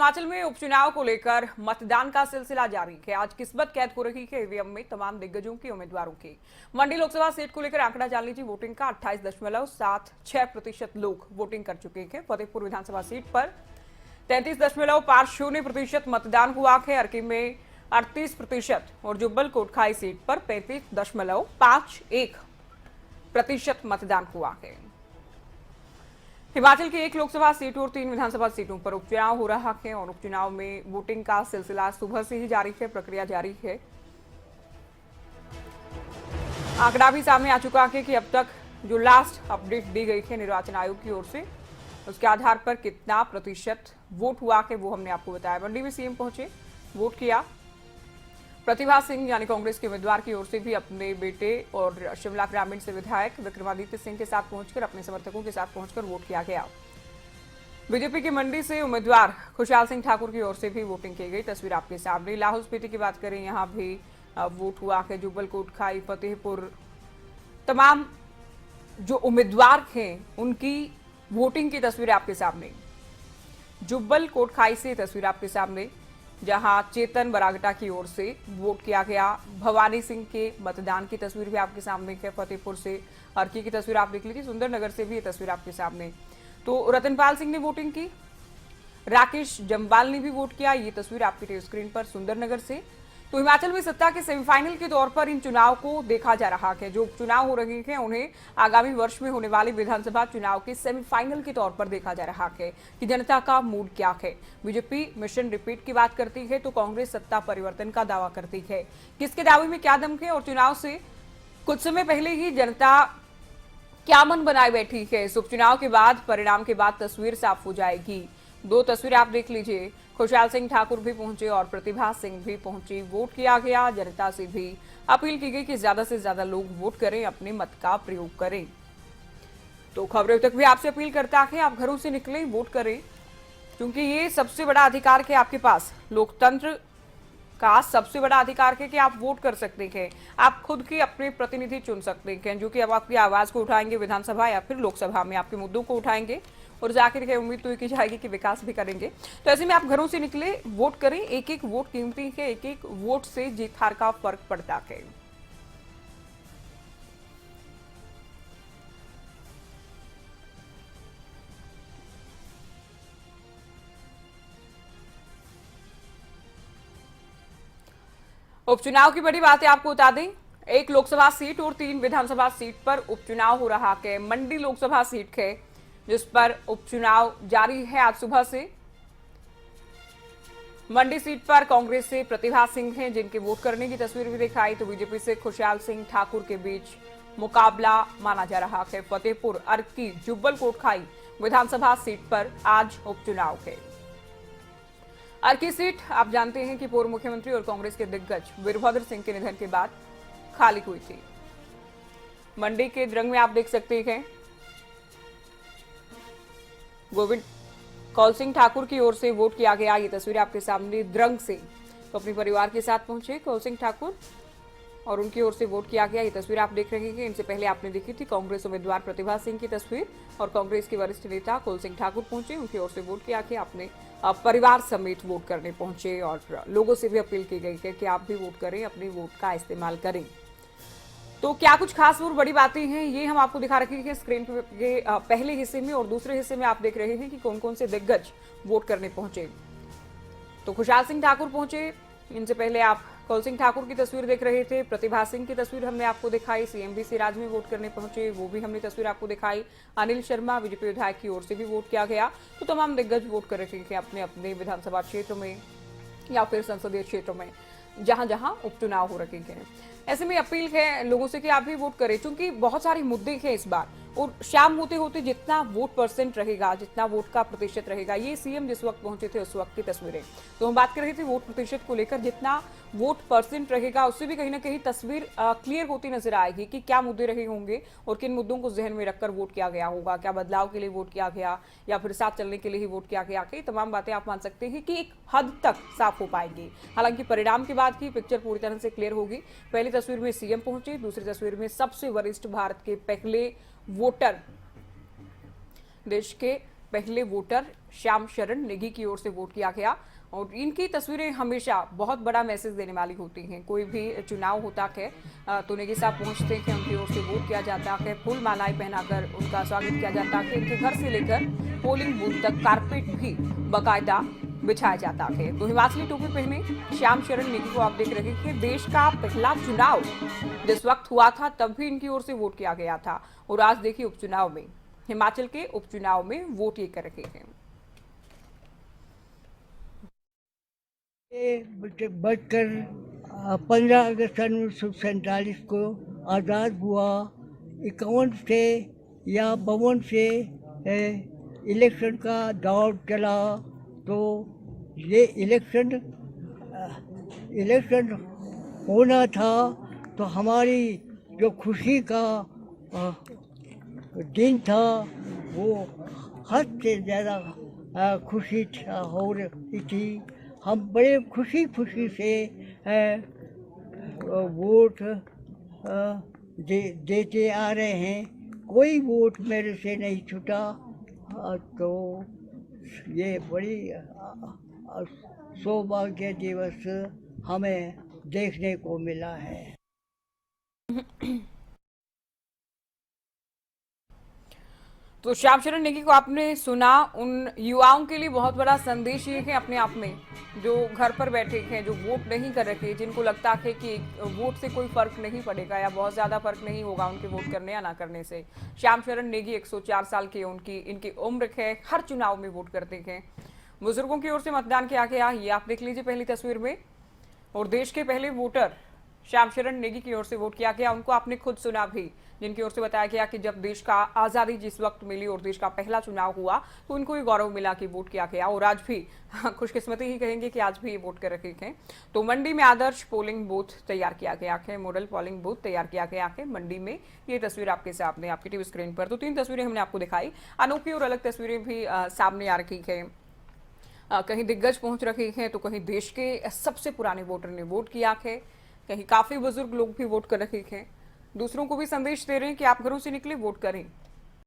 हिमाचल में उपचुनाव को लेकर मतदान का सिलसिला जारी है। आज किस्मत कैद हो रही है ईवीएम में तमाम दिग्गजों की उम्मीदवारों की। मंडी लोकसभा सीट को लेकर आंकड़ा जान लीजिए। वोटिंग का 28.76% लोग वोटिंग कर चुके हैं। फतेहपुर विधानसभा सीट पर 33.50% मतदान हुआ है। अर्की में 38% और जुब्बल कोटखाई सीट पर 35.51% मतदान हुआ है। हिमाचल की एक लोकसभा सीट और 3 विधानसभा सीटों पर उपचुनाव हो रहा है और उपचुनाव में वोटिंग का सिलसिला सुबह से ही जारी है, प्रक्रिया जारी है। आंकड़ा भी सामने आ चुका है कि अब तक जो लास्ट अपडेट दी गई है निर्वाचन आयोग की ओर से, उसके आधार पर कितना प्रतिशत वोट हुआ है वो हमने आपको बताया। मंडी में सीएम पहुंचे, वोट किया। प्रतिभा सिंह यानी कांग्रेस के उम्मीदवार की ओर से भी अपने बेटे और शिमला ग्रामीण से विधायक विक्रमादित्य सिंह के साथ पहुंचकर अपने समर्थकों के साथ पहुंचकर वोट किया गया। बीजेपी की मंडी से उम्मीदवार खुशहाल सिंह ठाकुर की ओर से भी वोटिंग की गई। तस्वीर आपके सामने। लाहौल स्पीति की बात करें, यहाँ भी वोट हुआ है। जुब्बल कोटखाई, फतेहपुर, तमाम जो उम्मीदवार हैं उनकी वोटिंग की तस्वीरें आपके सामने। जुब्बल कोटखाई से तस्वीर आपके सामने, जहां चेतन बरागटा की ओर से वोट किया गया। भवानी सिंह के मतदान की तस्वीर भी आपके सामने है। फतेहपुर से अर्की की तस्वीर आप देख लीजिए। सुंदरनगर से भी ये तस्वीर आपके सामने। तो रतनपाल सिंह ने वोटिंग की, राकेश जम्वाल ने भी वोट किया। ये तस्वीर आपकी स्क्रीन पर सुंदरनगर से। तो हिमाचल में सत्ता के सेमीफाइनल के तौर पर इन चुनाव को देखा जा रहा है। जो चुनाव हो रहे हैं उन्हें आगामी वर्ष में होने वाले विधानसभा चुनाव के सेमीफाइनल के तौर पर देखा जा रहा है कि जनता का मूड क्या है। बीजेपी मिशन रिपीट की बात करती है तो कांग्रेस सत्ता परिवर्तन का दावा करती है। किसके दावे में क्या दम है और चुनाव से कुछ समय पहले ही जनता क्या मन बनाए बैठी है। इस उपचुनाव के बाद, परिणाम के बाद तस्वीर साफ हो जाएगी। 2 तस्वीरें आप देख लीजिए। खुशहाल सिंह ठाकुर भी पहुंचे और प्रतिभा सिंह भी पहुंची। वोट किया गया। जनता से भी अपील की गई कि ज्यादा से ज्यादा लोग वोट करें, अपने मत का प्रयोग करें। तो खबरों तक भी आपसे अपील करता है आप घरों से निकलें, वोट करें, क्योंकि ये सबसे बड़ा अधिकार है आपके पास। लोकतंत्र का सबसे बड़ा अधिकार है कि आप वोट कर सकते हैं। आप खुद के अपने प्रतिनिधि चुन सकते हैं, जो कि अब आपकी आवाज को उठाएंगे विधानसभा या फिर लोकसभा में, आपके मुद्दों को उठाएंगे और जाकर के उम्मीद तो की जाएगी कि विकास भी करेंगे। तो ऐसे में आप घरों से निकले, वोट करें। एक एक वोट कीमती है। एक एक वोट से जीत हार का फर्क पड़ता है। उपचुनाव की बड़ी बातें आपको बता दें। एक लोकसभा सीट और 3 विधानसभा सीट पर उपचुनाव हो रहा है। मंडी लोकसभा सीट है जिस पर उपचुनाव जारी है आज सुबह से। मंडी सीट पर कांग्रेस से प्रतिभा सिंह हैं, जिनके वोट करने की तस्वीर भी दिखाई। तो बीजेपी से खुशहाल सिंह ठाकुर के बीच मुकाबला माना जा रहा है। फतेहपुर, अर्की, जुब्बल कोटखाई विधानसभा सीट पर आज उपचुनाव है। अर्की सीट आप जानते हैं कि पूर्व मुख्यमंत्री और कांग्रेस के दिग्गज वीरभद्र सिंह के निधन के बाद खाली हुई थी। मंडी के द्रंग में आप देख सकते हैं गोविंद कौल सिंह ठाकुर की ओर से वोट किया गया। ये तस्वीर आपके सामने द्रंग से। तो अपने परिवार के साथ पहुंचे कौल सिंह ठाकुर और उनकी ओर से वोट किया गया। ये तस्वीर आप देख रहे हैं। इनसे पहले आपने देखी थी कांग्रेस उम्मीदवार प्रतिभा सिंह की तस्वीर और कांग्रेस के वरिष्ठ नेता कौल सिंह ठाकुर पहुंचे, उनकी ओर से वोट किया गया। अपने परिवार समेत वोट करने पहुंचे और लोगों से भी अपील की गई है कि आप भी वोट करें, अपने वोट का इस्तेमाल करें। तो क्या कुछ खास और बड़ी बातें हैं, ये हम आपको दिखा रखे हैं स्क्रीन के पहले हिस्से में। और दूसरे हिस्से में आप देख रहे हैं कि कौन कौन से दिग्गज वोट करने पहुंचे। तो खुशहाल सिंह ठाकुर पहुंचे। इनसे पहले आप कौल सिंह ठाकुर की तस्वीर देख रहे थे। प्रतिभा सिंह की तस्वीर हमने आपको दिखाई। सीएमबीसी राज में वोट करने पहुंचे, वो भी हमने तस्वीर आपको दिखाई। अनिल शर्मा बीजेपी विधायक की ओर से भी वोट किया गया। तो तमाम दिग्गज वोट कर रहे थे अपने अपने विधानसभा क्षेत्र में या फिर संसदीय क्षेत्र में, जहां जहां उपचुनाव हो रहे हैं। ऐसे में अपील है लोगों से कि आप भी वोट करें, क्योंकि बहुत सारे मुद्दे हैं इस बार। और शाम होते होते जितना वोट परसेंट रहेगा, जितना वोट का प्रतिशत रहेगा, ये सीएम जिस वक्त पहुंचे थे उस वक्त की तस्वीरें। तो हम बात कर रहे थे वोट प्रतिशत को लेकर। जितना वोट परसेंट रहेगा उससे भी कहीं ना कहीं तस्वीर क्लियर होती नजर आएगी कि क्या मुद्दे रहे होंगे और किन मुद्दों को जहन में रखकर वोट किया गया होगा। क्या बदलाव के लिए वोट किया गया या फिर साथ चलने के लिए ही वोट किया गया। कई तमाम बातें आप मान सकते हैं कि एक हद तक साफ हो पाएंगी। हालांकि परिणाम के बाद की पिक्चर पूरी तरह से क्लियर होगी। पहली तस्वीर में सीएम पहुंचे, दूसरी तस्वीर में सबसे वरिष्ठ भारत के पहले वोटर, देश के पहले वोटर श्याम शरण नेगी की ओर से वोट किया गया। और इनकी तस्वीरें हमेशा बहुत बड़ा मैसेज देने वाली होती हैं। कोई भी चुनाव होता है तो नेगी साहब पहुंचते हैं, उनकी ओर से वोट किया जाता है, फूल मालाएं पहनाकर उनका स्वागत किया जाता है। इनके घर से लेकर पोलिंग बूथ तक कारपेट भी बाकायदा बिछाया जाता है। तो हिमाचली टोपी पहने श्याम शरण नेगी को आप देख रहे हैं। देश का पहला चुनाव जिस वक्त हुआ था तब भी इनकी ओर से वोट किया गया था। और आज देखिए उपचुनाव में, हिमाचल के उपचुनाव में वोट ये कर रहे हैं। बढ़कर 15 अगस्त 1947 को आज़ाद हुआ। 51 से या 52 से इलेक्शन का दौर चला। तो ये इलेक्शन होना था तो हमारी जो खुशी का दिन था वो हद से ज़्यादा खुशी हो रही थी। हम बड़े खुशी से वोट देते आ रहे हैं। कोई वोट मेरे से नहीं छूटा। तो ये बड़ी सौभाग्य दिवस हमें देखने को मिला है। तो श्याम शरण नेगी को आपने सुना। उन युवाओं के लिए बहुत बड़ा संदेश ये है अपने आप में, जो घर पर बैठे हैं, जो वोट नहीं कर रखे, जिनको लगता है कि वोट से कोई फर्क नहीं पड़ेगा या बहुत ज्यादा फर्क नहीं होगा उनके वोट करने या ना करने से। श्याम शरण नेगी 104 साल के इनकी उम्र है, हर चुनाव में वोट करते हैं। बुजुर्गों की ओर से मतदान किया गया, ये आप देख लीजिए पहली तस्वीर में। और देश के पहले वोटर श्याम शरण नेगी की ओर से वोट किया गया। उनको आपने खुद सुना भी, जिनकी ओर से बताया गया कि जब देश का आज़ादी जिस वक्त मिली और देश का पहला चुनाव हुआ तो उनको ये गौरव मिला कि वोट किया गया। और आज भी खुशकिस्मती ही कहेंगे कि आज भी ये वोट कर रखे हैं। तो मंडी में आदर्श पोलिंग बूथ तैयार किया गया है, मॉडल पोलिंग बूथ तैयार किया गया है मंडी में। ये तस्वीर आपके सामने, आपकी टीवी स्क्रीन पर। तो 3 तस्वीरें हमने आपको दिखाई। अनोखी और अलग तस्वीरें भी सामने आ रही है। कहीं दिग्गज पहुंच रहे हैं तो कहीं देश के सबसे पुराने वोटर ने वोट किया है, कहीं काफी बुजुर्ग लोग भी वोट कर रहे हैं। दूसरों को भी संदेश दे रहे हैं कि आप घरों से निकले, वोट करें।